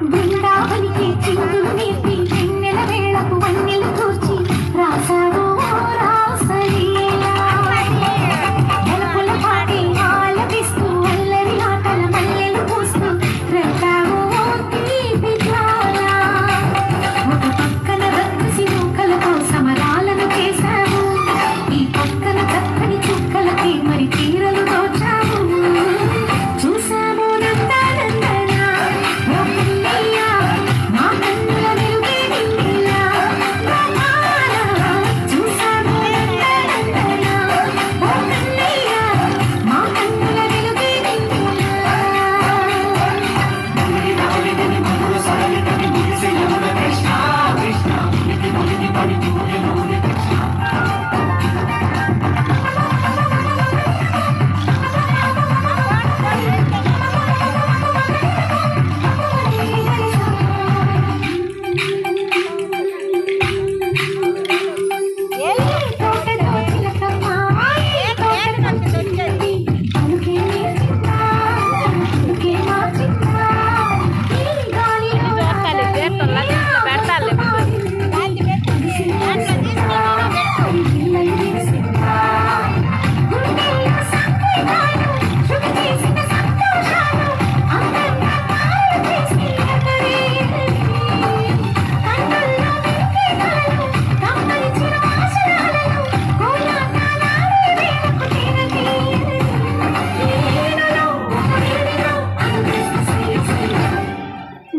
బృందావనికి చిందులు నేర్పి వెన్నెల వేళకు వన్నెలు కూర్చి రాసావు రాసలీలా నెలపుల పాటి ఆలపిస్తూ అల్లరి ఆటల మల్లెలు పూస్తూ రెట్టావు తీపి జ్వాల ఒక పక్కన రక్కసి నూకలతో సమరాలను చేశావు ఈ పక్కన చక్కని చుక్కలకి మరి చీరలు దోచావు చూసాము నందనందన ఓ పిల్లయ్య మా కన్నుల వెలుగే నిండిలా చూసాము నందనందన ఓ పిల్లయ్య మా కన్నుల వెలుగే నిండిలా తోటలో చిలకమ్మ తోటలో చిన్నది పలుకే నేర్చిందా పలుకే మార్చిందా ఈ గాలిలో గుండెల్లో సంకేతాలు శృతి చేసిన సంతోషాలు అందంగా మాయ చేసి కన్నుల్లో వెలిగేదాలు కమ్మరిచిన ఆశయాలను కోలాటాలాడే వేళకు తేనె ఏనులో ఏనులో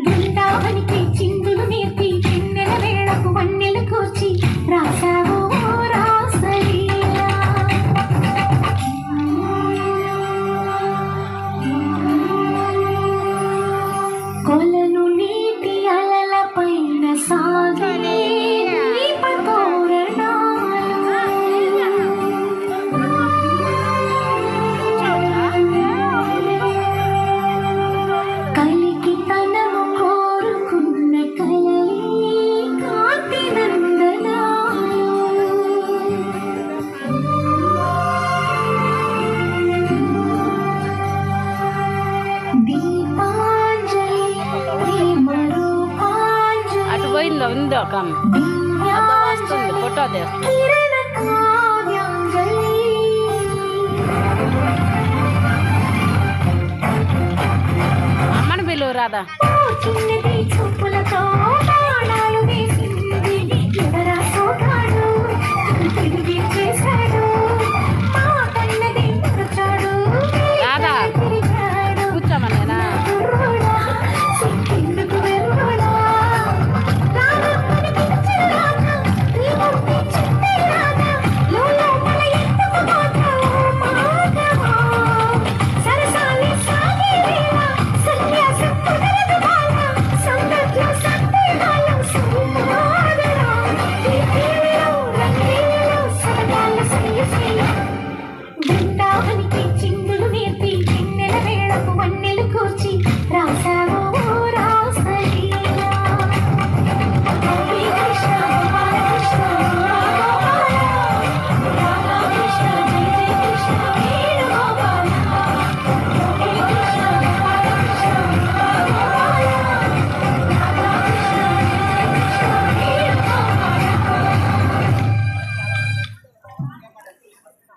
బృందావనికి చిందులు నేర్పి వెన్నెల వేళకు వన్నెలు కూర్చి రాసావు రాసలీలా కొలను నీటి అలల పైన సాగే కలికి తనము కోరుకున్న కలలే కాంతి నందనాలు దీపాంజలి ప్రేమ రూపాంజలి అటు పోయిందో ఉందో ఒక అమ్మ. అదో వస్తుంది ఫోటో తీస్తా కిరణ కావ్యాంజలి అమ్మని పిలువు రాదా చిన్నది చూపులతో